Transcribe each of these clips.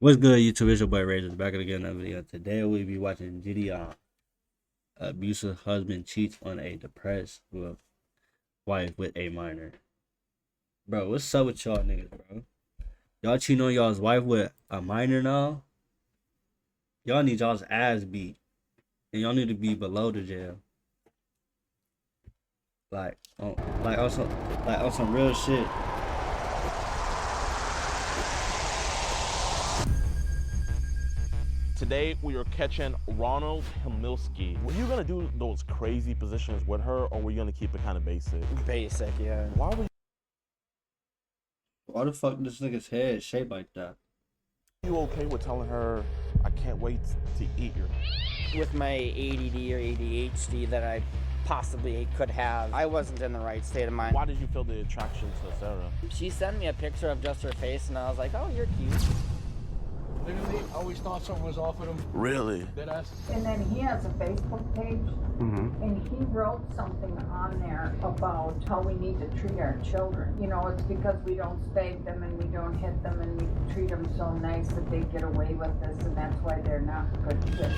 What's good, YouTube? It's your boy Razor back again in another video. Today we'll be watching JiDion. Abusive husband cheats on a depressed wife with a minor. Bro, what's up with y'all niggas, bro? Y'all cheating on y'all's wife with a minor now? Y'all need y'all's ass beat. And y'all need to be below the jail. Like on some real shit. Today we are catching Ronald Himilski. Were you gonna do those crazy positions with her, or were you gonna keep it kind of basic? Basic, yeah. Why the fuck this nigga's head shaped like that? Are you okay with telling her, I can't wait to eat your... With my ADD or ADHD that I possibly could have, I wasn't in the right state of mind. Why did you feel the attraction to Sarah? She sent me a picture of just her face, and I was like, oh, you're cute. Literally, always thought something was off with him. Really? And then he has a Facebook page, and he wrote something on there about how we need to treat our children. You know, it's because we don't spank them and we don't hit them and we treat them so nice that they get away with this, and that's why they're not good kids.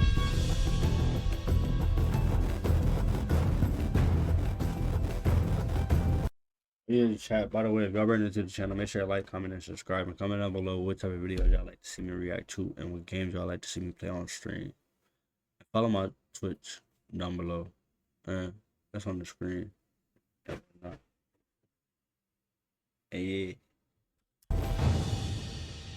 Yeah, chat. By the way, if y'all brand new to the channel, make sure to like, comment, and subscribe, and comment down below what type of videos y'all like to see me react to and what games y'all like to see me play on stream. Follow my Twitch down below. That's on the screen. Hey,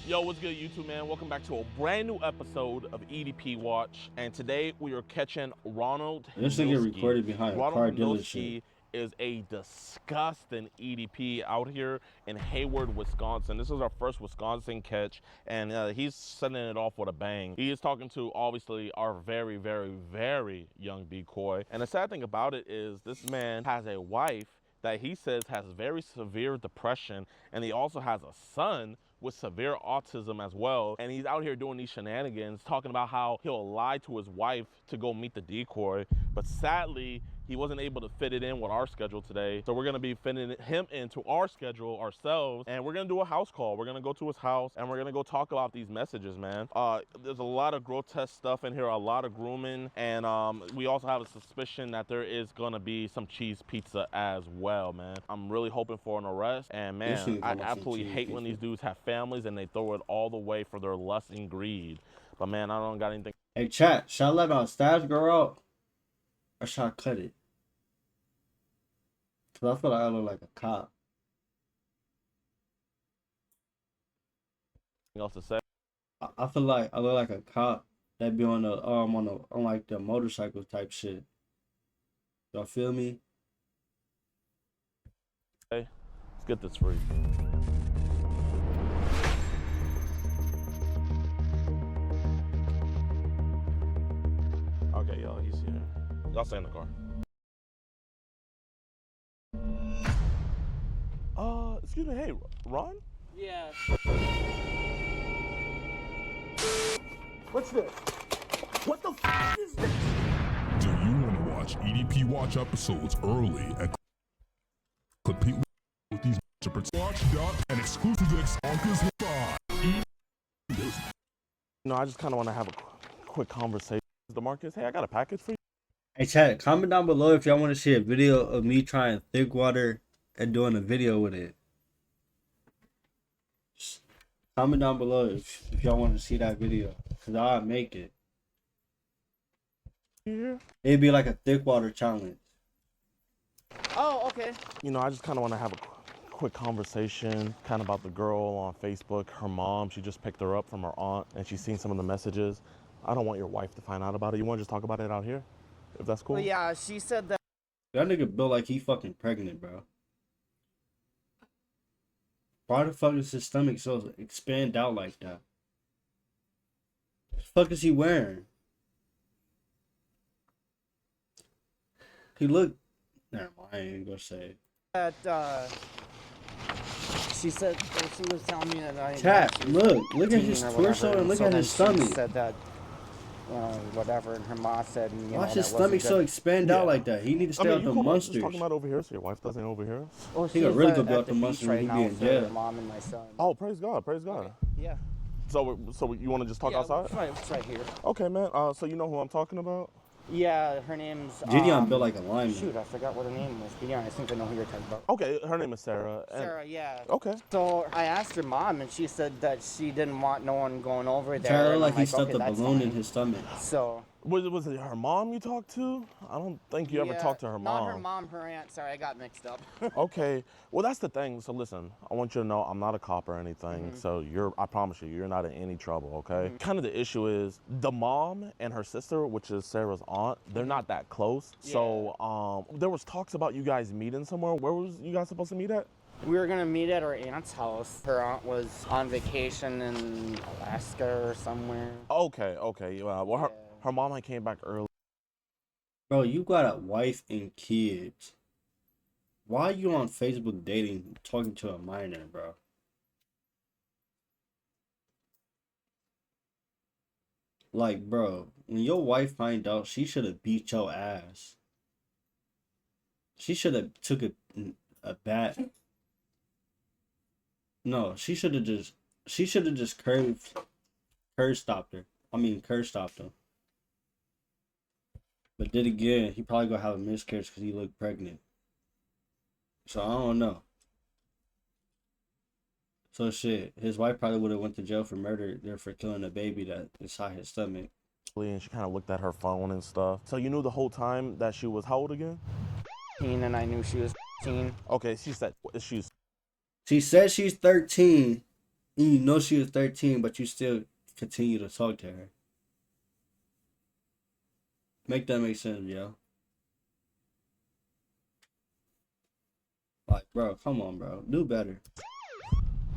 Yo, what's good, YouTube, man? Welcome back to a brand new episode of EDP Watch. And today we are catching Ronald Himilski. this nigga recorded behind a car Ronald dealership. Himilski is a disgusting EDP out here in Hayward, Wisconsin. This is our first Wisconsin catch, and he's sending it off with a bang. He is talking to, obviously, our very, very, very young decoy. And the sad thing about it is this man has a wife that he says has very severe depression, and he also has a son with severe autism as well. And he's out here doing these shenanigans, talking about how he'll lie to his wife to go meet the decoy. But sadly, he wasn't able to fit it in with our schedule today. So we're gonna be fitting him into our schedule ourselves, and we're gonna do a house call. We're gonna go to his house and we're gonna go talk about these messages, man. There's a lot of grotesque stuff in here, a lot of grooming, and we also have a suspicion that there is gonna be some cheese pizza as well, man. I'm really hoping for an arrest, and man, I absolutely hate when these dudes have families and they throw it all the way for their lust and greed. But man, I don't got anything. Hey, chat. Should I let my stabs grow out? Or should I cut it? Cause I feel like I look like a cop. Else to say? I feel like I look like a cop that be on the on like the motorcycle type shit. Y'all feel me? Hey, let's get this free. Okay, y'all, he's here. Y'all stay in the car. Excuse me, hey, Ron? Yeah. What's this? What the f is this? Do you want to watch EDP Watch episodes early and compete with these Watch and exclusive X No, I just kind of want to have a quick conversation. DeMarcus, hey, I got a package for you. Hey, chat. Comment down below if y'all want to see a video of me trying thick water and doing a video with it. Comment down below if y'all want to see that video, cause I'll make it. Yeah. It'd be like a thick water challenge. Oh, okay. You know, I just kind of want to have a quick conversation kind of about the girl on Facebook. Her mom, she just picked her up from her aunt, and she's seen some of the messages. I don't want your wife to find out about it. You want to just talk about it out here, if that's cool? Well, yeah, she said that. That nigga built like he fucking pregnant, bro. Why the fuck is his stomach so expand out like that? What the fuck is he wearing? He look. Never mind, I ain't gonna say. That she said that she was telling me that I. Chat, look at his torso and look at his stomach. She said that. Whatever, and her mom said, and, you Why know, his that wasn't stomach so good. expand out like that? He need to stay out the Just monsters. talking about over here, so your wife doesn't overhear us. Well, He gonna really go at build the the beach monster right when he now be in for jail. her mom and my son. Oh, praise God, praise God. Yeah. So you want to just talk Yeah, outside? it's right here. Okay, man. So you know who I'm talking about? Yeah, her name's JiDion built like a lineman. Shoot, I forgot what her name was. But yeah, I think I know who you're talking about. Okay, her name is Sarah. and- Sarah, yeah. Okay. So I asked her mom, and she said that she didn't want no one going over there. Kind of and like I'm he stuffed okay, a that's balloon in fine. his stomach. So Was it her mom you talked to? I don't think you ever yeah, talked to her mom. Not her mom, her aunt. Sorry, I got mixed up. Okay. Well, that's the thing. So listen, I want you to know I'm not a cop or anything. Mm-hmm. So I promise you're not in any trouble, okay? Kind of the issue is the mom and her sister, which is Sarah's aunt, they're not that close. So there was talks about you guys meeting somewhere. Where was you guys supposed to meet at? We were gonna meet at her aunt's house. Her aunt was on vacation in Alaska or somewhere. Okay. Well, Yeah. her mom had came back early. Bro, you got a wife and kids. Why are you on Facebook dating, talking to a minor, bro? Like, bro, when your wife find out, she should have beat your ass. She should have took a bat. No, she should have just curve stopped her. I mean, curve stopped him. But did again, he probably gonna have a miscarriage because he looked pregnant. So I don't know. So shit, his wife probably would have went to jail for murder there for killing a baby that inside his stomach. And she kind of looked at her phone and stuff. So you knew the whole time that she was how old again? And I knew she was 15. Okay, she said she's She said she's 13, and you know she was 13, but you still continue to talk to her. Make that make sense, yo. Like, bro, come on, bro. Do better.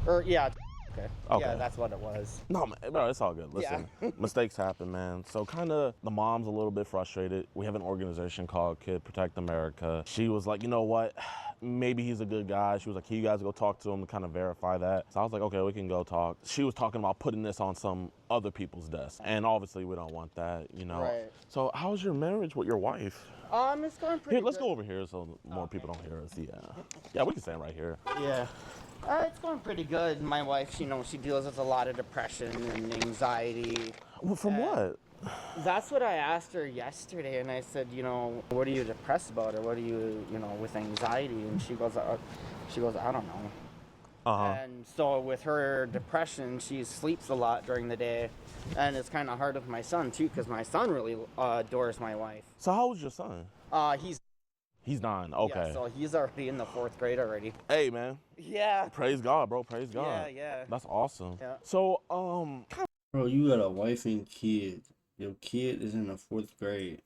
Or yeah. Okay. Okay. Yeah, that's what it was. No, man, bro, it's all good. Listen, mistakes happen, man. So kind of the mom's a little bit frustrated. We have an organization called Kid Protect America. She was like, you know what? Maybe he's a good guy. She was like, can you guys go talk to him and kind of verify that? So I was like, okay, we can go talk. She was talking about putting this on some other people's desk. And obviously we don't want that, you know. Right. So how's your marriage with your wife? It's going pretty Here, let's good. go over here so more people don't hear us. Yeah. Yeah, we can stand right here. Yeah. It's going pretty good. My wife, you know, she deals with a lot of depression and anxiety. Well, from what? That's what I asked her yesterday, and I said, you know, what are you depressed about, or what are you, you know, with anxiety? And she goes, I don't know. Uh-huh. And so with her depression, she sleeps a lot during the day, and it's kind of hard with my son too, because my son really adores my wife. So how old's your son? He's 9. Okay. yeah, so he's already in the 4th grade already. Hey, man. Yeah. Praise God, bro. Praise God. Yeah. That's awesome. Yeah. So, Bro, you got a wife and kid. Your kid is in the 4th grade.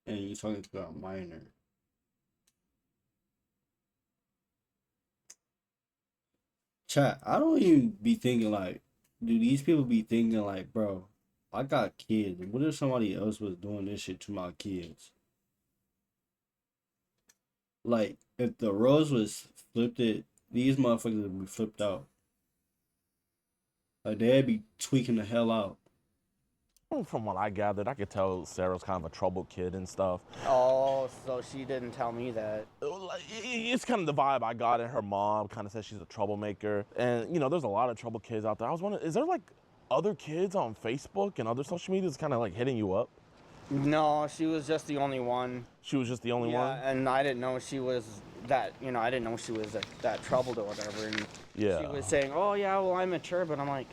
And you talking to a minor. Chat, I don't even be thinking like, do these people be thinking like, bro, I got kids. What if somebody else was doing this shit to my kids? Like, if the roles was flipped, these motherfuckers would be flipped out. Like, they'd be tweaking the hell out. from what I gathered, I could tell Sarah's kind of a troubled kid and stuff. Oh, so she didn't tell me that. It's kind of the vibe I got, and her mom kind of says she's a troublemaker. And, you know, there's a lot of troubled kids out there. I was wondering, is there like other kids on Facebook and other social media that's kind of like hitting you up? No, she was just the only one. She was just the only one? Yeah, and I didn't know she was that, you know, I didn't know she was that troubled or whatever. And Yeah. she was saying, oh, yeah, well, I'm mature. But I'm like,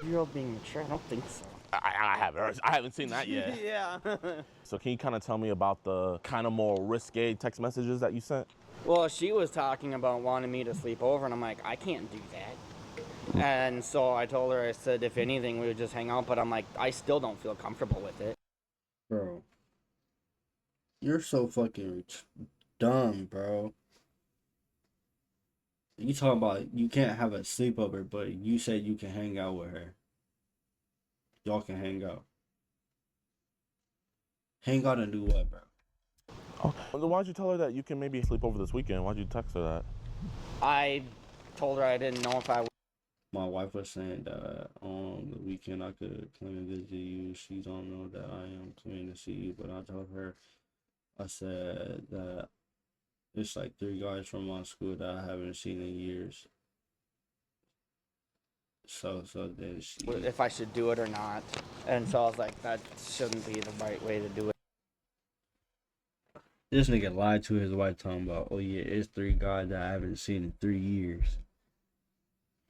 you're being mature? I don't think so. I haven't seen that yet. Yeah. So can you kind of tell me about the kind of more risque text messages that you sent? Well, she was talking about wanting me to sleep over, and I'm like, I can't do that. And so I told her, I said, if anything, we would just hang out. But I'm like, I still don't feel comfortable with it. Bro, you're so fucking dumb, bro. You talking about you can't have a sleepover, but you said you can hang out with her. Y'all can hang out. Hang out and do what, bro? Oh, why'd you tell her that you can maybe sleep over this weekend? Why'd you text her that? I told her I didn't know if I would. My wife was saying that on the weekend I could come and visit you. She don't know that I am coming to see you, but I told her, I said that it's like 3 guys from my school that I haven't seen in years. So then she. if I should do it or not. And so I was like, that shouldn't be the right way to do it. This nigga lied to his wife talking about, oh yeah, it's 3 guys that I haven't seen in 3 years.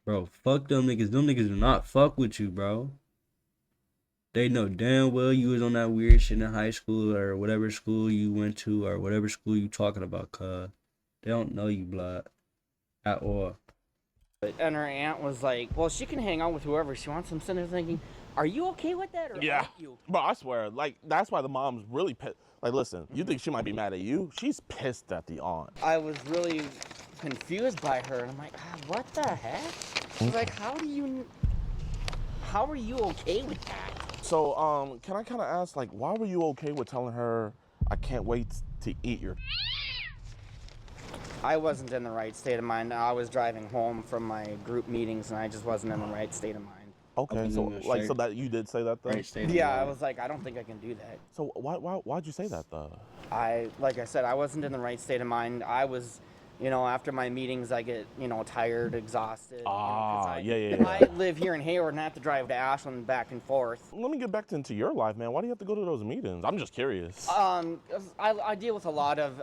Bro, fuck them niggas. Them niggas do not fuck with you, bro. They know damn well you was on that weird shit in high school or whatever school you went to or whatever school you talking about, cuz. They don't know you, blood. At all. And her aunt was like, well, she can hang out with whoever she wants. I'm sitting there thinking, are you okay with that or Yeah. aren't you? Bro, I swear, like, that's why the mom's really pissed. Like, listen, you think she might be mad at you? She's pissed at the aunt. I was really confused by her. And I'm like, what the heck? I was like, how are you okay with that? So, can I kind of ask, like, why were you okay with telling her, I can't wait to eat your... I wasn't in the right state of mind. I was driving home from my group meetings, and I just wasn't in the right state of mind. Okay, so, like, so that you did say that, though? Right state of Yeah, I mind. was like, I don't think I can do that. So, why'd you say that, though? Like I said, I wasn't in the right state of mind. I was, after my meetings, I get, tired, exhausted. 'Cause I live here in Hayward and I have to drive to Ashland back and forth. Let me get into your life, man. Why do you have to go to those meetings? I'm just curious. 'Cause I deal with a lot of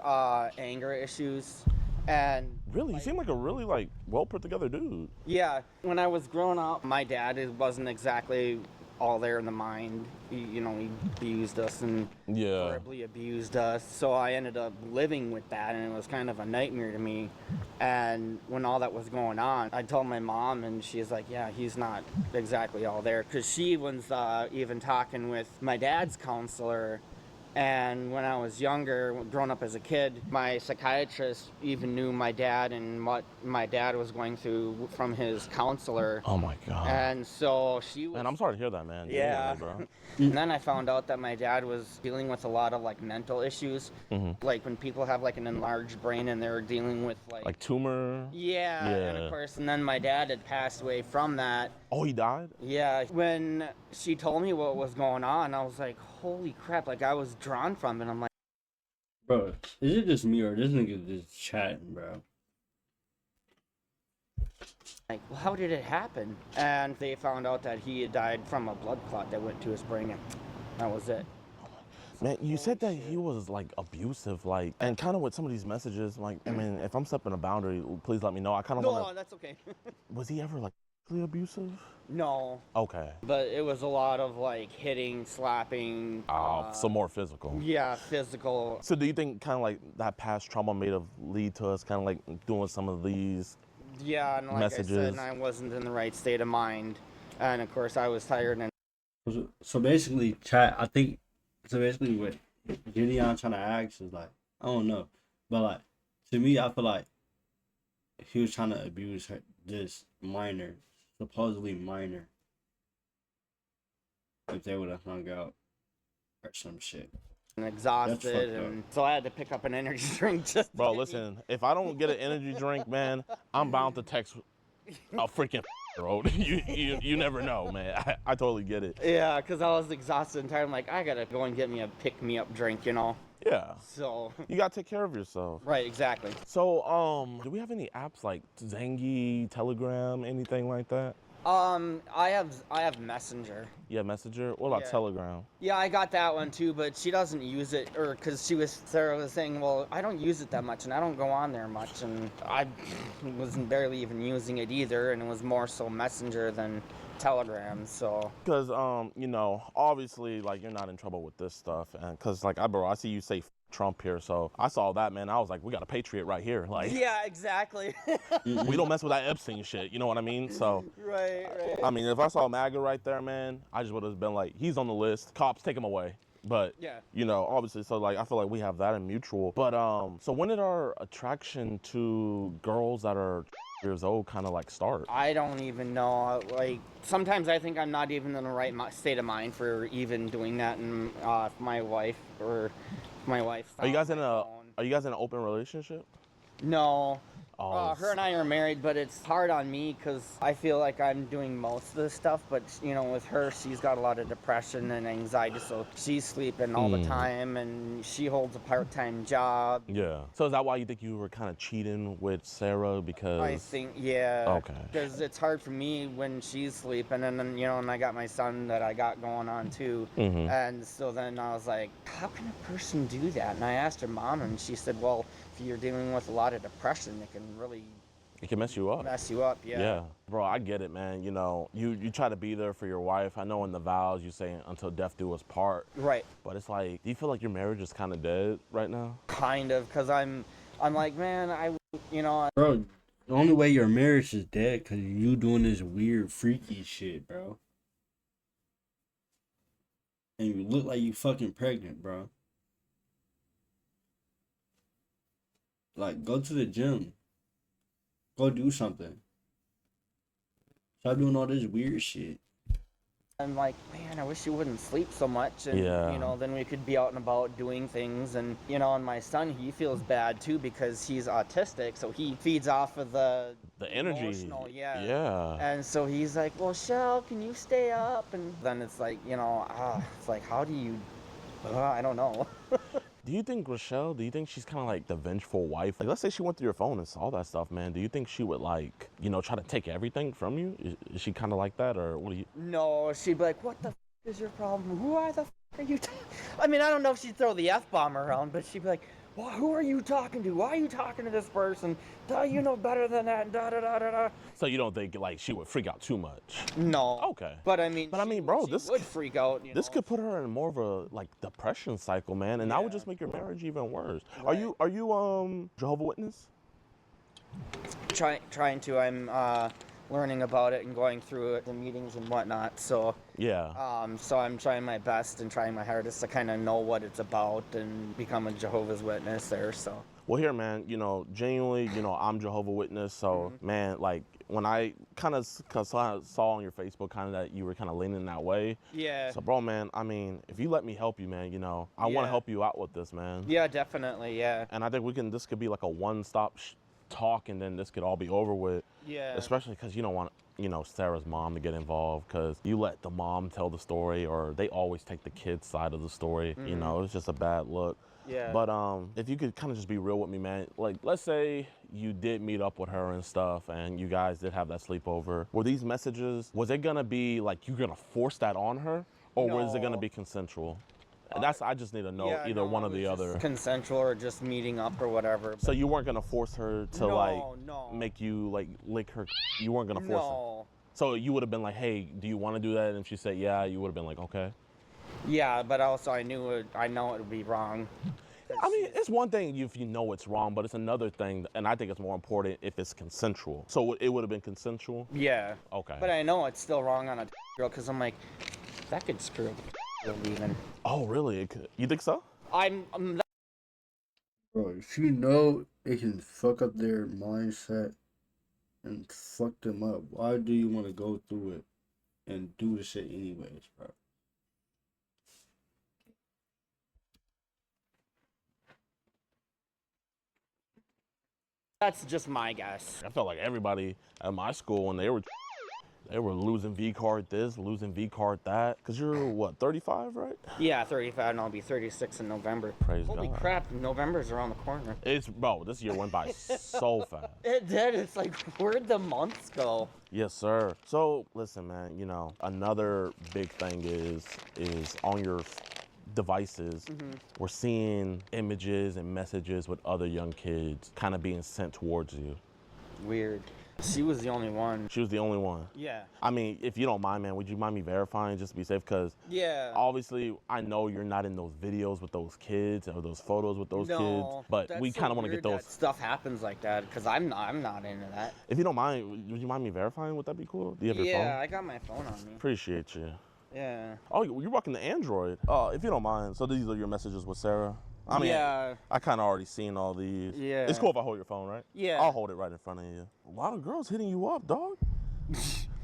anger issues. And Really? You seem like a really, like, well put together dude. yeah, when I was growing up, my dad wasn't exactly all there in the mind. He abused us and Yeah. horribly abused us. So I ended up living with that, and it was kind of a nightmare to me. And when all that was going on, I told my mom, and she's like, yeah, he's not exactly all there. Because she was even talking with my dad's counselor. And when I was younger, growing up as a kid, my psychiatrist even knew my dad and what my dad was going through from his counselor. Oh, my God. And so she was... Man, I'm sorry to hear that, man. Yeah. Bro. And then I found out that my dad was dealing with a lot of, like, mental issues. Mm-hmm. Like, when people have, like, an enlarged brain and they're dealing with, Like tumor? Yeah, and Yeah. of course, and then my dad had passed away from that. Oh, he died? Yeah, when she told me what was going on, I was like, holy crap, like, I was drawn from it. I'm like, Bro, is it just me or this nigga just chatting, bro? well, how did it happen? And they found out that he had died from a blood clot that went to his brain, and that was it. Man, you said that he was, like, abusive, like, and kind of with some of these messages, like, I mean, if I'm stepping a boundary, please let me know. I kind of want to... That's okay. Was he ever, like, physically abusive? No, Okay. but it was a lot of, like, hitting, slapping. Some more physical. Yeah, physical. So do you think kind of like that past trauma may have lead to us kind of like doing some of these? Yeah, and like I Messages. said, and I wasn't in the right state of mind. And, of course, I was tired and... So basically, chat, I think, so basically what JiDion trying to ask is like, I don't know. But like, to me, I feel like he was trying to abuse her, this minor, supposedly minor. If they would have hung out or some shit. and That's exhausted, fucked up. and so I had to pick up an energy drink just. Bro, listen, if I don't get an energy drink, man, I'm bound to text a freaking bro. You never know, man. I totally get it. Yeah, because I was exhausted and tired. I'm like, I gotta go and get me a pick-me-up drink, Yeah. So. You gotta take care of yourself. Right, exactly. So, do we have any apps like Zangy, Telegram, anything like that? I have Messenger. Yeah, Messenger. What about Yeah. Telegram? Yeah, I got that one too, but she doesn't use it, or because Sarah was saying, well, I don't use it that much, and I don't go on there much, and I wasn't barely even using it either, and it was more so Messenger than Telegram, so. Because, obviously, like, you're not in trouble with this stuff, and because, like, I see you say Trump here, so I saw that, man. I was like, we got a patriot right here. Like, Yeah, exactly. we don't mess with that Epstein shit. You know what I mean? So, right. I mean, if I saw MAGA right there, man, I just would have been like, he's on the list. Cops, take him away. But, Yeah. Obviously, so, like, I feel like we have that in mutual. But, so when did our attraction to girls that are years old kind of, like, start? I don't even know. Like, sometimes I think I'm not even in the right state of mind for even doing that, and my wife. Are you guys in an open relationship? No. Her and I are married, but it's hard on me because I feel like I'm doing most of the stuff. But you know, with her, she's got a lot of depression and anxiety, so she's sleeping all the time, and she holds a part-time job. Yeah. So is that why you think you were kind of cheating with Sarah? Because I think, yeah. Okay. Because it's hard for me when she's sleeping, and then, you know, and I got my son that I got going on too. And so then I was like, how can a person do that? And I asked her mom, and she said, well, if you're dealing with a lot of depression, it can really mess you up. Yeah. Bro, I get it, man. You know, you try to be there for your wife. I know in the vows you say until death do us part. Right. But it's like, do you feel like your marriage is kind of dead right now? Kind of, because I'm like, man, Bro, the only way your marriage is dead because you doing this weird, freaky shit, bro. And you look like you fucking pregnant, bro. Like, go to the gym. Go do something. Stop doing all this weird shit. I'm like, man, I wish you wouldn't sleep so much. And, Yeah. you know, then we could be out and about doing things. And, you know, and my son, he feels bad too because he's autistic. So he feeds off of the energy. Emotional, yeah. Yeah. And so he's like, well, Shell, can you stay up? And then it's like, you know, it's like, how do you, I don't know. Do you think Rochelle, do you think she's kind of like the vengeful wife? Like, let's say she went through your phone and saw that stuff, man. Do you think she would, like, you know, try to take everything from you? Is she kind of like that, or what do you? No, she'd be like, what the is your problem? Who the are you I mean, I don't know if she'd throw the F-bomb around, but she'd be like, well, who are you talking to? Why are you talking to this person? Duh, you know better than that, da-da-da-da-da. So you don't think, like, she would freak out too much? No. Okay. But I mean, bro, she this would freak out. This could put her in more of a, like, depression cycle, man, and that would just make your marriage even worse. Right. Are you Jehovah's Witness? Trying to. I'm learning about it and going through it, the meetings and whatnot. So yeah. So I'm trying my best and trying my hardest to kind of know what it's about and become a Jehovah's Witness there. So. Well, here, man, you know, genuinely, you know, I'm Jehovah's Witness, so, man, like, when I kind of saw on your Facebook kind of that you were kind of leaning that way. Yeah. So, bro, man, I mean, if you let me help you, man, you know, I want to help you out with this, man. Yeah, definitely, yeah. And I think this could be like a one-stop talk, and then this could all be over with. Yeah. Especially because you don't want, you know, Sarah's mom to get involved, because you let the mom tell the story, or they always take the kid's side of the story. You know, it's just a bad look. Yeah. But if you could kind of just be real with me, man. Like, let's say you did meet up with her and stuff, and you guys did have that sleepover. Were these messages, was it gonna be like you're gonna force that on her, or was it gonna be consensual? I just need to know either one or the other. Consensual or just meeting up or whatever. So you weren't gonna force her to make you like lick her. You weren't gonna force her. So you would have been like, hey, do you want to do that? And if she said yeah, you would have been like, okay. Yeah, but also I know it would be wrong. I mean, it's one thing if you know it's wrong, but it's another thing, and I think it's more important if it's consensual. So it would have been consensual? Yeah. Okay. But I know it's still wrong on a girl, because I'm like, that could screw up a even. Oh, really? You think so? I'm Bro, if you know it can fuck up their mindset and fuck them up, why do you want to go through it and do the shit anyways, bro? That's just my guess. I felt like everybody at my school, when they were losing V card this, losing V card that. Because you're, what, 35, right? Yeah, 35, and I'll be 36 in November. Praise Holy God. crap, November's around the corner. Bro, this year went by so fast. It did. It's like, where'd the months go? Yes, sir. So, listen, man, you know, another big thing is on your devices, we're seeing images and messages with other young kids kind of being sent towards you. Weird. She was the only one. She was the only one. Yeah. I mean, if you don't mind, man, would you mind me verifying just to be safe? Because obviously, I know you're not in those videos with those kids or those photos with those kids, but we kind of want to get those. That stuff happens like that, because I'm not into that. If you don't mind, would you mind me verifying? Would that be cool? Do you have your phone? Yeah, I got my phone on me. Appreciate you. Yeah. Oh, you're rocking the Android. If you don't mind, so these are your messages with Sarah? I mean, yeah. I kind of already seen all these. Yeah. It's cool if I hold your phone, right? Yeah. I'll hold it right in front of you. A lot of girls hitting you up, dog.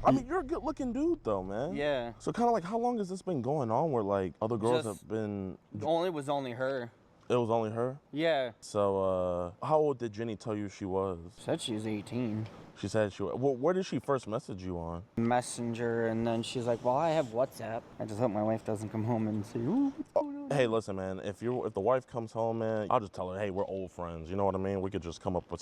I mean, you're a good-looking dude, though, man. Yeah. So kind of like, how long has this been going on where, like, other girls have been... Was only her. It was only her? Yeah. So, how old did Jenny tell you she was? Said she was 18. She said she was. Well, where did she first message you on? Messenger, and then she's like, well, I have WhatsApp. I just hope my wife doesn't come home and say, ooh, what's going on? Hey, listen, man, if the wife comes home, man, I'll just tell her, hey, we're old friends. You know what I mean? We could just come up with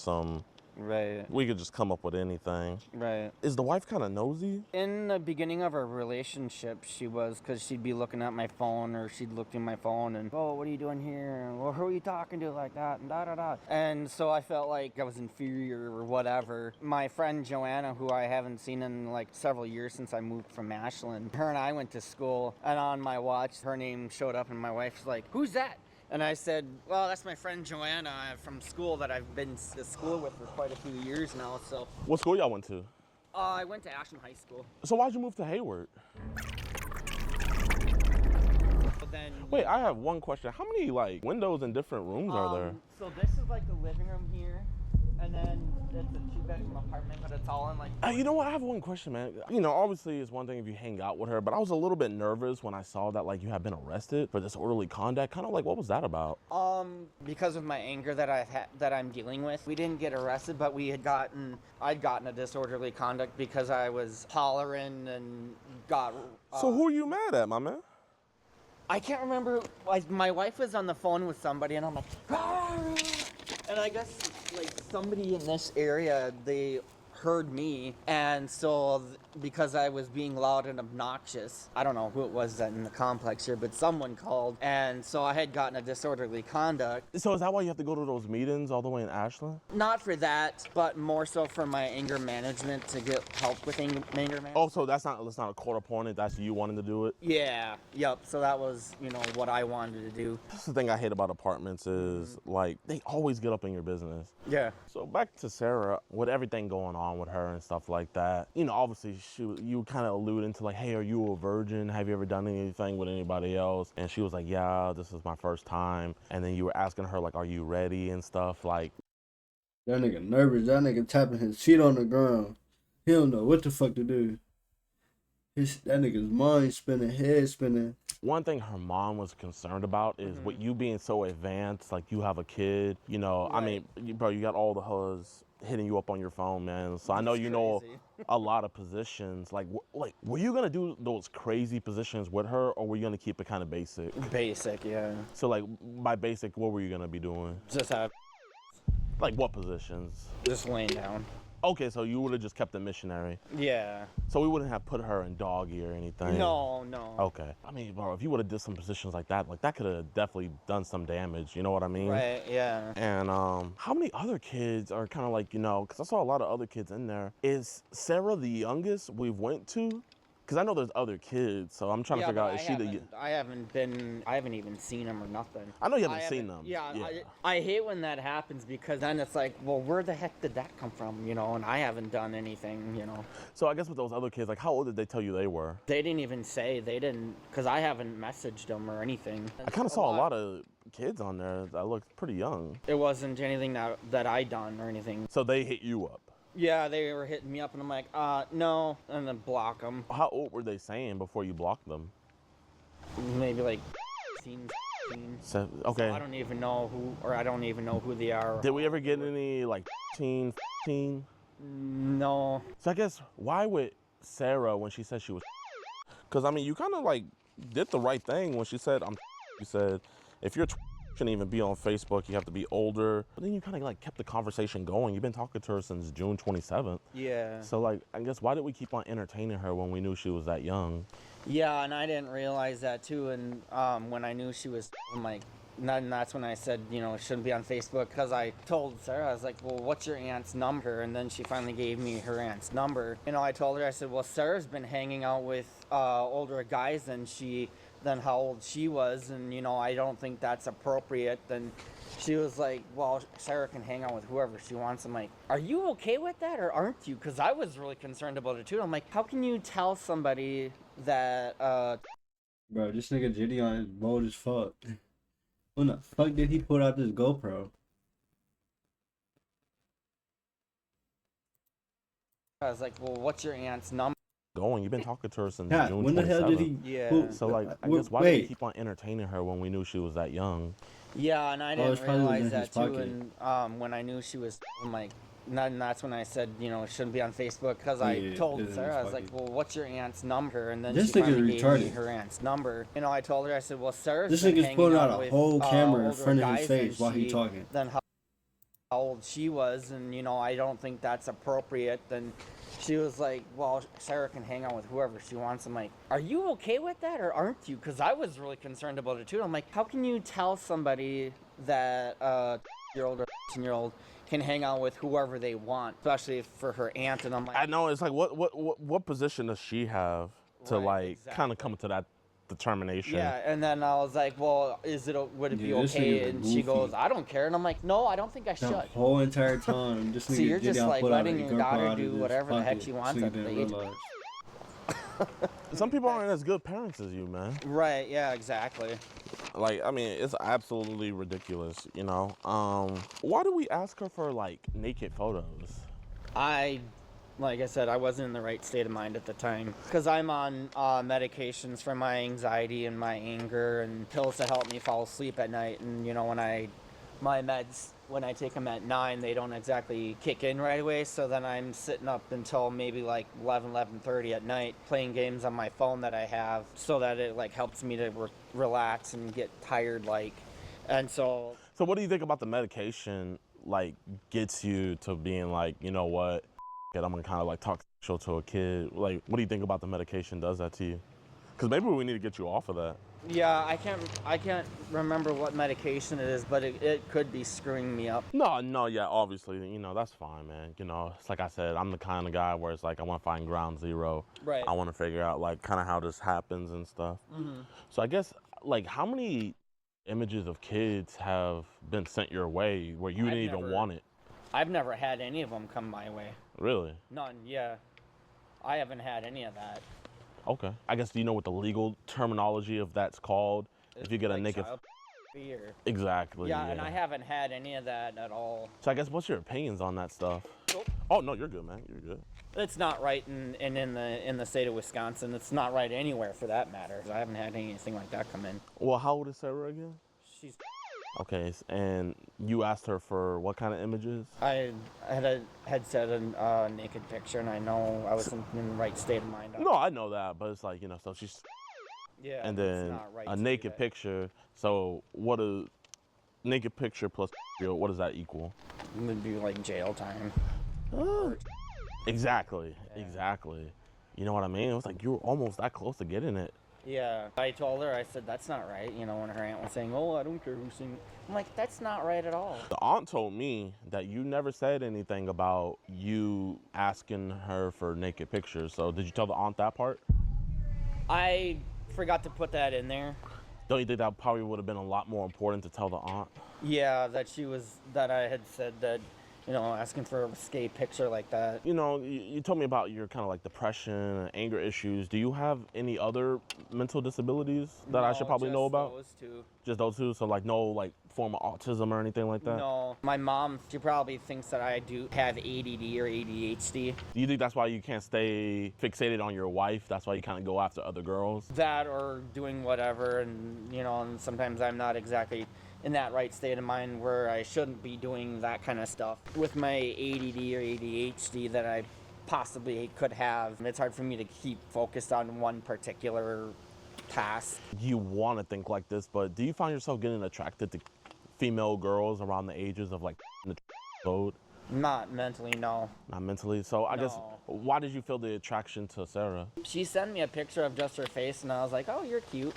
Right. we could just come up with anything. Right. Is the wife kind of nosy? In the beginning of our relationship, she was, because she'd be looking at my phone, or she'd look through my phone and, oh, what are you doing here? Well, who are you talking to like that? And da-da-da. And so I felt like I was inferior or whatever. My friend Joanna, who I haven't seen in like several years since I moved from Ashland, her and I went to school, and on my watch, her name showed up, and my wife's like, who's that? And I said, well, that's my friend Joanna from school that I've been to school with for quite a few years now, so. What school y'all went to? I went to Ashland High School. So why'd you move to Hayward? But then, Wait, I have one question. How many, like, windows in different rooms are there? So this is like the living room here, and then it's a two-bedroom apartment, but it's all in like. You know what? I have one question, man. You know, obviously it's one thing if you hang out with her, but I was a little bit nervous when I saw that, like, you had been arrested for disorderly conduct. Kind of like, what was that about? Because of my anger that I'm dealing with, we didn't get arrested, but I'd gotten a disorderly conduct because I was hollering and got. So who are you mad at, my man? I can't remember. My wife was on the phone with somebody, and I'm like, "Arr!" And I guess like somebody in this area, they heard me, and so because I was being loud and obnoxious, I don't know who it was that in the complex here, but someone called, and so I had gotten a disorderly conduct. So is that why you have to go to those meetings all the way in Ashland? Not for that, but more so for my anger management, to get help with anger management. Oh, so that's not a court appointed, that's you wanting to do it? Yeah, yep. So that was, what I wanted to do. That's the thing I hate about apartments is, like, they always get up in your business. Yeah. So back to Sarah, with everything going on with her and stuff like that, obviously you kind of alluding to like, hey, are you a virgin? Have you ever done anything with anybody else? And she was like, yeah, this is my first time. And then you were asking her like, are you ready and stuff, like. That nigga nervous. That nigga tapping his feet on the ground. He don't know what the fuck to do. That nigga's mind spinning, head spinning. One thing her mom was concerned about is with you being so advanced, like you have a kid, Right. I mean, bro, you got all the huzz hitting you up on your phone, man. So I know you know a lot of positions. Like, were you gonna do those crazy positions with her, or were you gonna keep it kind of basic? Basic, yeah. So like, by basic, what were you gonna be doing? Just have. Like what positions? Just laying down. Okay, so you would have just kept it missionary. Yeah. So we wouldn't have put her in doggy or anything. No. Okay. I mean, bro, if you would have did some positions like that could have definitely done some damage. You know what I mean? Right. Yeah. And how many other kids are kind of like, because I saw a lot of other kids in there. Is Sarah the youngest we've went to? Because I know there's other kids, so I'm trying to figure out, is she the... I haven't even seen them or nothing. I know you haven't seen them. Yeah. I hate when that happens, because then it's like, well, where the heck did that come from, and I haven't done anything, So I guess with those other kids, like, how old did they tell you they were? They didn't even say, because I haven't messaged them or anything. I kind of saw a lot of kids on there that looked pretty young. It wasn't anything that I done or anything. So they hit you up? Yeah, they were hitting me up, and I'm like, no, and then block them. How old were they saying before you blocked them? Maybe like 16. So, okay. So I don't even know who they are. Did we ever get any like 15? No. So I guess why would Sarah, when she said she was, because I mean, you kind of like did the right thing when she said, you said, if you're shouldn't even be on Facebook, you have to be older. But then you kind of like kept the conversation going. You've been talking to her since June 27th. Yeah. So like, I guess why did we keep on entertaining her when we knew she was that young? Yeah, and I didn't realize that too. And when I knew she was, I'm like, and that's when I said, it shouldn't be on Facebook, because I told Sarah, I was like, well, what's your aunt's number? And then she finally gave me her aunt's number. I told her, I said, well, Sarah's been hanging out with older guys than how old she was, and I don't think that's appropriate. Then she was like, well, Sarah can hang out with whoever she wants. I'm like, are you okay with that, or aren't you? Because I was really concerned about it too. I'm like, how can you tell somebody that Bro, this nigga JiDion is bold as fuck. When the fuck did he put out this GoPro? I was like, well, what's your aunt's number? Going. You've been talking to her since Yeah, June 27th. when the hell did he? Yeah. So like, I guess why did we keep on entertaining her when we knew she was that young? Yeah, and I Oh, it's didn't probably realize in his that too. pocket. And when I knew she was, I'm like, and that's when I said, you know, it shouldn't be on Facebook, because I Yeah, told it is Sarah, I was like, fucking- well, what's your aunt's number? And then This she nigga finally gave me retarded. her aunt's number. You know, I told her, I said, well, Sarah's This been nigga's hanging pulling out out a with, whole camera in older front of his guys face than while he talking. than how old she was, and you know, I don't think that's appropriate. Then she was like, well, Sarah can hang out with whoever she wants. I'm like, are you okay with that, or aren't you? Because I was really concerned about it too. I'm like, how can you tell somebody that year-old or 10-year-old can hang out with whoever they want, especially for her aunt? And I'm like, I know, it's like, what position does she have to Right, kind of exactly. come to that determination? yeah. And then I was like, well, would it be Yeah, this okay? nigga's a And she goofy. goes, I don't care. And I'm like, no, I don't think I The should. whole entire time, this nigga So you're just JiDion like pulled out letting a your GoPro daughter out of do his whatever the heck pocket. she wants This at nigga the didn't age. realize. Some people aren't as good parents as you, man. Right, yeah, exactly. Like, I mean, it's absolutely ridiculous, you know? Why do we ask her for, like, naked photos? Like I said, I wasn't in the right state of mind at the time, because I'm on medications for my anxiety and my anger, and pills to help me fall asleep at night. And you know, when I take them at 9, they don't exactly kick in right away. So then I'm sitting up until maybe like 11:30 at night playing games on my phone that I have, so that it like helps me to relax and get tired, like. And so So what do you think about the medication, like, gets you to being like, you know what, I'm gonna kind of like talk sexual to a kid? Like, what do you think about the medication does that to you? Because maybe we need to get you off of that. yeah, I can't remember what medication it is, but it could be screwing me up. No, yeah, obviously, you know, that's fine, man. You know, it's like I said, I'm the kind of guy where it's like I want to find ground zero. Right. I want to figure out like kind of how this happens and stuff. Mm-hmm. So I guess, like, how many images of kids have been sent your way where you didn't even want it? I've never had any of them come my way. Really? None, yeah. I haven't had any of that. Okay. I guess, do you know what the legal terminology of that's called? If you get a Like naked... child or... Exactly. Yeah, and I haven't had any of that at all. So I guess, what's your opinions on that stuff? Nope. Oh, no, you're good, man. You're good. It's not right in the state of Wisconsin. It's not right anywhere for that matter. I haven't had anything like that come in. Well, how old is Sarah again? She's... Okay, and you asked her for what kind of images? I had said a naked picture, and I know I was in the right state of mind. No, I know that, but it's like, you know, so she's... Yeah, And it's then not right a to do naked that. picture. So what a naked picture plus what does that equal? It would be like jail time. Exactly, exactly. You know what I mean? It was like you were almost that close to getting it. Yeah, I told her, I said, that's not right. You know, when her aunt was saying, oh, I don't care who's singing. I'm like, that's not right at all. The aunt told me that you never said anything about you asking her for naked pictures. So did you tell the aunt that part? I forgot to put that in there. Don't you think that probably would have been a lot more important to tell the aunt? Yeah, that I had said that, you know, asking for a risque picture like that. You know, you told me about your kind of like depression and anger issues. Do you have any other mental disabilities that I should probably know about? Those two. Just those two? So like no like form of autism or anything like that? No. My mom, she probably thinks that I do have ADD or ADHD. Do you think that's why you can't stay fixated on your wife? That's why you kind of go after other girls? That or doing whatever, and, you know, and sometimes I'm not exactly in that right state of mind where I shouldn't be doing that kind of stuff. With my ADD or ADHD that I possibly could have, it's hard for me to keep focused on one particular task. You want to think like this, but do you find yourself getting attracted to female girls around the ages of like the code? Not mentally, no. Not mentally. So I guess, No. why did you feel the attraction to Sarah? She sent me a picture of just her face, and I was like, oh, you're cute,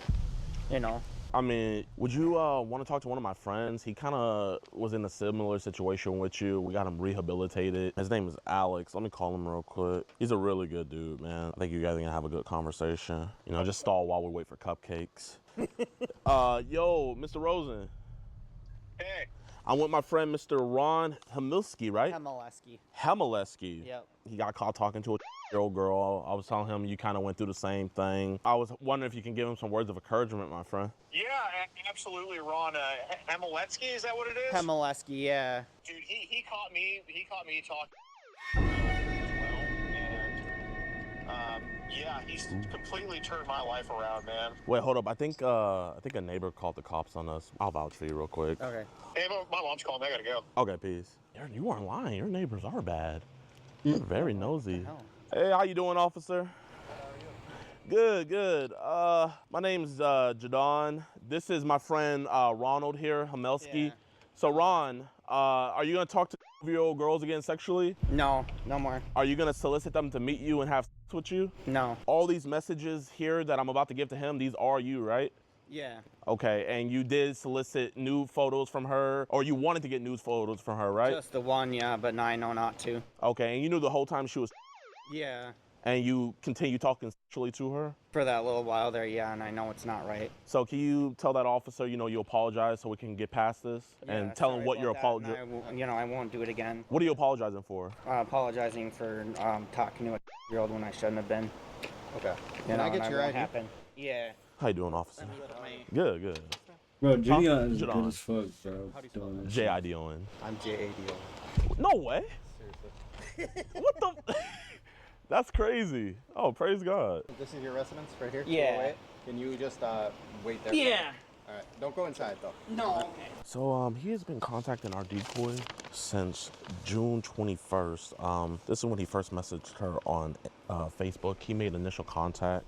you know. I mean, would you want to talk to one of my friends? He kind of was in a similar situation with you. We got him rehabilitated. His name is Alex. Let me call him real quick. He's a really good dude, man. I think you guys are gonna have a good conversation. You know, just stall while we wait for cupcakes. Yo, Mr. Rosen. Hey. I'm with my friend, Mr. Ron Hamilski, right? Hamilski. Yep. He got caught talking to a year-old girl. I was telling him you kind of went through the same thing. I was wondering if you can give him some words of encouragement, my friend. Yeah, absolutely, Ron. Hamiletsky, is that what it is? Hamilesky, yeah. Dude, he caught me talking as well, and Yeah, he's completely turned my life around, man. Wait, hold up. I think a neighbor called the cops on us. I'll vouch for you real quick. Okay. Hey, my mom's calling me. I gotta go. Okay, peace. You weren't lying. Your neighbors are bad. They're very nosy. hell? Hey, how you doing, officer? Good, good. My name's JiDion. This is my friend Ronald here, Hamelski. Yeah. So Ron, are you gonna talk to 12-year-old girls again sexually? No, no more. Are you gonna solicit them to meet you and have sex with you? No. All these messages here that I'm about to give to him, these are you, right? Yeah. Okay, and you did solicit nude photos from her, or you wanted to get nude photos from her, right? Just the one, yeah, but now I know not to. Okay, and you knew the whole time she was, Yeah. and you continue talking sexually to her? For that little while there, yeah, and I know it's not right. So can you tell that officer, you apologize so we can get past this, and tell him sorry what about you're that, apologizing? and I won't do it again. What are you apologizing for? Apologizing for talking to a year-old when I shouldn't have been. Okay. Can I get your ID? Happen. Yeah. How you doing, officer? Good, good. Bro, JiDion is JiDion. good as fuck, bro. Doing this shit. JiDion. I'm JADO. No way. What the? That's crazy. Oh, praise God. This is your residence right here? Yeah. 208? Can you just wait there? Yeah. All right. Don't go inside though. No. Okay. So he has been contacting our decoy since June 21st. This is when he first messaged her on Facebook. He made initial contact.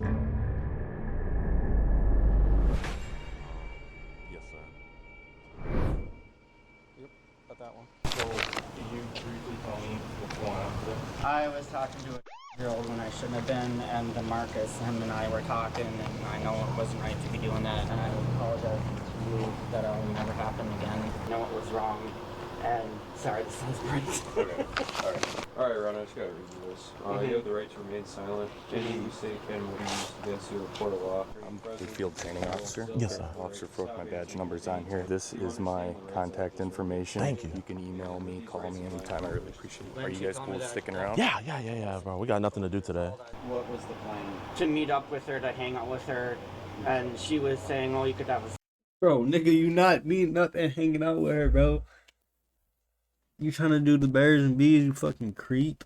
Yes, sir. Yep. Got that one. So, can you briefly tell me what's going on today? I was talking to a year-old when I shouldn't have been, and Marcus, him and I were talking, and I know it wasn't right to be doing that, and I apologize to you that it'll never happen again. I know it was wrong, and sorry, this sounds great. Okay. All right, Ron, I just gotta read you this. You have the right to remain silent. Any mistake can be used against you in a court of law. I'm the field training officer. Yes, sir. Officer Frook, my badge number's on here. This is my contact information. Thank you. You can email me, call me anytime. I really appreciate it. Are you guys cool sticking around? Yeah, bro. We got nothing to do today. What was the plan? To meet up with her, to hang out with her, and she was saying, oh, you could have a... Bro, nigga, you not meeting up and hanging out with her, bro. You trying to do the bears and bees, you fucking creep.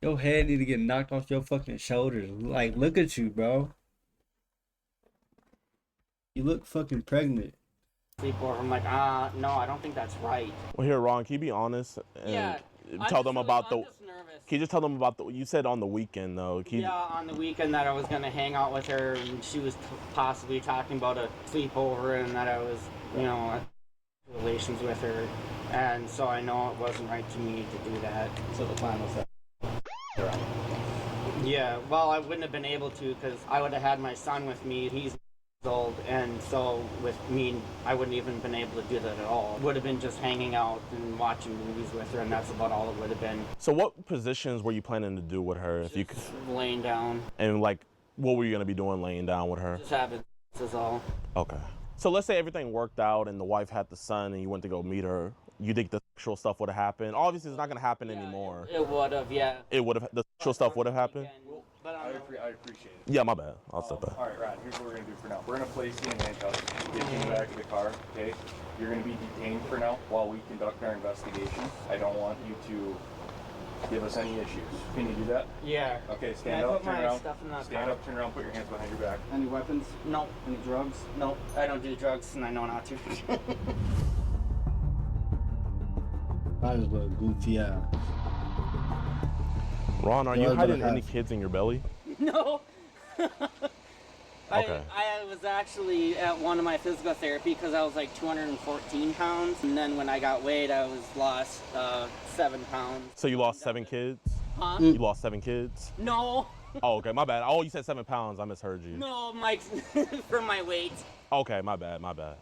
Your head need to get knocked off your fucking shoulders. Like, look at you, bro. You look fucking pregnant. sleepover. I'm like, no, I don't think that's right. Well, here, Ron, can you be honest and tell them about the... Can you just tell them about the... You said on the weekend, though. Yeah, on the weekend that I was going to hang out with her, and she was possibly talking about a sleepover, and that I was, relations with her. And so I know it wasn't right to me to do that. So the plan was that. Yeah, well, I wouldn't have been able to because I would have had my son with me. He's old, and so with me, I wouldn't even been able to do that at all. Would have been just hanging out and watching movies with her, and that's about all it would have been. So what positions were you planning to do with her? If you could... Laying down. And, like, what were you going to be doing laying down with her? Just having is all. Okay. So let's say everything worked out and the wife had the son and you went to go meet her. You think the sexual stuff would have happened? Obviously, it's not going to happen anymore. It would have, yeah. It would have. The sexual stuff would have happened? But I appreciate it. Yeah, my bad. I'll step back. All right, Rod, here's what we're going to do for now. We're going to place you in handcuffs, get you in the back of the car, okay? You're going to be detained for now while we conduct our investigation. I don't want you to give us any issues. Can you do that? Yeah. Okay, Can I stand up, put turn my around. stuff in that Stand car? up, turn around, put your hands behind your back. Any weapons? No. Any drugs? No. I don't do drugs, and I know not to. I was a goofy ass. Ron, are you hiding any kids in your belly? No. Okay. I was actually at one of my physical therapy because I was like 214 pounds. And then when I got weighed, I was lost 7 pounds. So you lost 7 kids? Huh? You lost 7 kids? No. Oh, okay, my bad. Oh, you said 7 pounds. I misheard you. No, Mike, for my weight. Okay, my bad, my bad.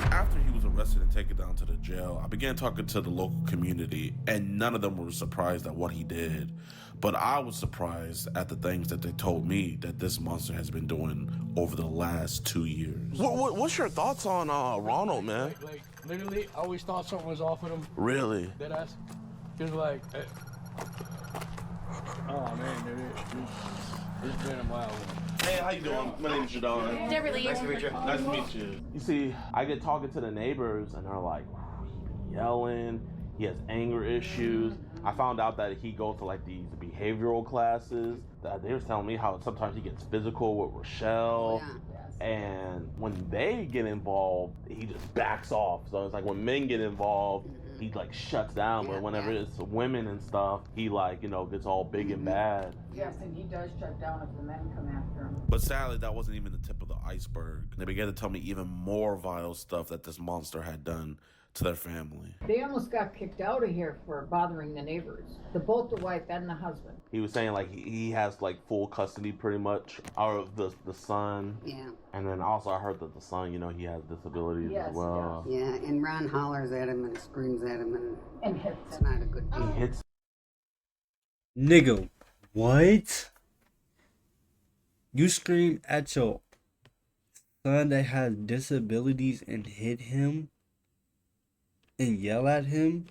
After he was arrested and taken down to the jail, I began talking to the local community, and none of them were surprised at what he did. But I was surprised at the things that they told me that this monster has been doing over the last 2 years. What's your thoughts on Ronald, man? Like, literally, I always thought something was off with him. Really? Deadass. He was like, oh man, dude, it's been a while. Hey, how you doing? My name's JiDion. Beverly. Nice to meet you. Nice to meet you. You see, I get talking to the neighbors, and they're like, yelling. He has anger issues. I found out that he goes to like these behavioral classes. That they were telling me how sometimes he gets physical with Rochelle. And when they get involved, he just backs off. So it's like when men get involved, he like shuts down. But whenever it's women and stuff, he like, you know, gets all big and bad. Yes, and he does shut down if the men come after him. But sadly, that wasn't even the tip of the iceberg. They began to tell me even more vile stuff that this monster had done to their family. They almost got kicked out of here for bothering the neighbors. Both the wife and the husband. He was saying like he has like full custody pretty much of the son. Yeah. And then also I heard that the son, you know, he has disabilities as well. Yeah, and Ron hollers at him and screams at him and hits him. It's not a good thing. He hits. Nigga, what? You scream at your son that has disabilities and hit him? And yell at him?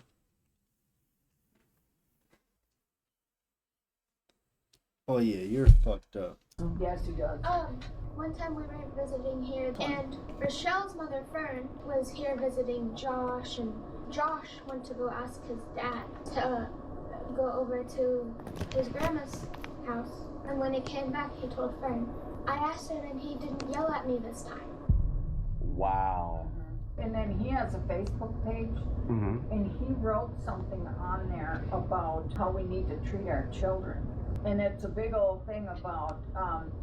Oh yeah, you're fucked up. Yes, he does. One time we were visiting here, and Rochelle's mother, Fern, was here visiting Josh, and Josh went to go ask his dad to go over to his grandma's house. And when he came back, he told Fern. I asked him, and he didn't yell at me this time. Wow. And then he has a Facebook page, and he wrote something on there about how we need to treat our children. And it's a big old thing about,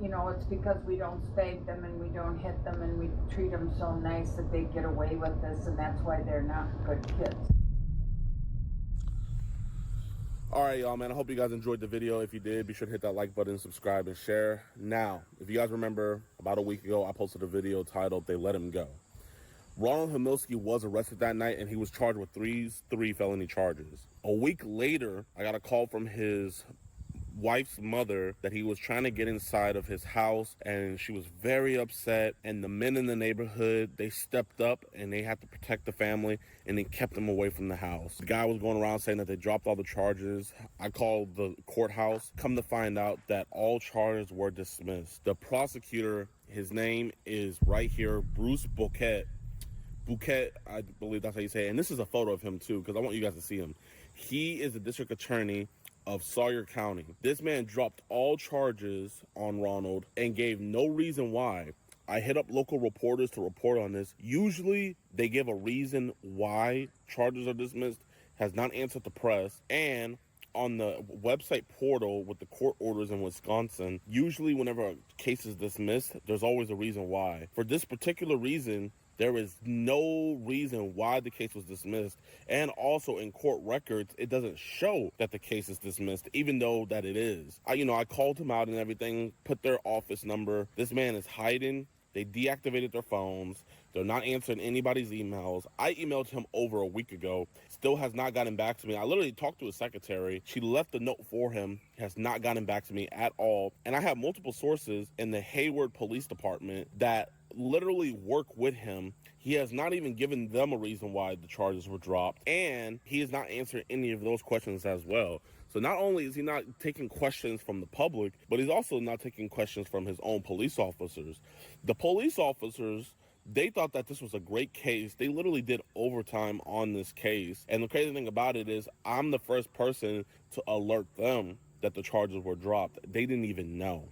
you know, it's because we don't spank them and we don't hit them and we treat them so nice that they get away with this, and that's why they're not good kids. Alright, y'all, man, I hope you guys enjoyed the video. If you did, be sure to hit that like button, subscribe, and share. Now, if you guys remember, about a week ago, I posted a video titled, They Let Him Go. Ronald Hamilski was arrested that night, and he was charged with three felony charges. A week later, I got a call from his wife's mother that he was trying to get inside of his house, and she was very upset. And the men in the neighborhood, they stepped up and they had to protect the family, and they kept him away from the house. The guy was going around saying that they dropped all the charges. I called the courthouse. Come to find out that all charges were dismissed. The prosecutor, his name is right here, Bruce Bouquet, I believe that's how you say it. And this is a photo of him too, because I want you guys to see him. He is the district attorney of Sawyer County. This man dropped all charges on Ronald and gave no reason why. I hit up local reporters to report on this. Usually they give a reason why charges are dismissed, has not answered the press, and on the website portal with the court orders in Wisconsin, usually whenever a case is dismissed, there's always a reason why. For this particular reason, there is no reason why the case was dismissed. And also in court records, it doesn't show that the case is dismissed, even though that it is. I called him out and everything, put their office number. This man is hiding. They deactivated their phones. They're not answering anybody's emails. I emailed him over a week ago. Still has not gotten back to me. I literally talked to his secretary. She left a note for him. Has not gotten back to me at all. And I have multiple sources in the Hayward Police Department that literally work with him. He has not even given them a reason why the charges were dropped. And he has not answered any of those questions as well. So not only is he not taking questions from the public, but he's also not taking questions from his own police officers. The police officers, they thought that this was a great case. They literally did overtime on this case. And the crazy thing about it is I'm the first person to alert them that the charges were dropped. They didn't even know.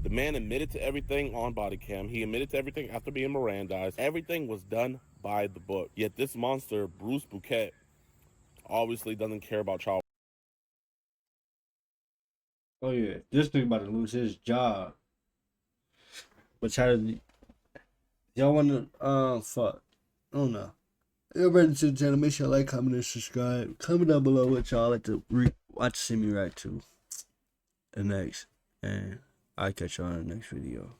The man admitted to everything on body cam. He admitted to everything after being Mirandized. Everything was done by the book. Yet this monster, Bruce Bouquet, obviously doesn't care about child. Oh yeah, this nigga about to lose his job. But y'all wanna fuck. I don't know. Ladies and gentlemen, make sure you like, comment, and subscribe. Comment down below what y'all like to watch, see me react to. And next. And I'll catch y'all in the next video.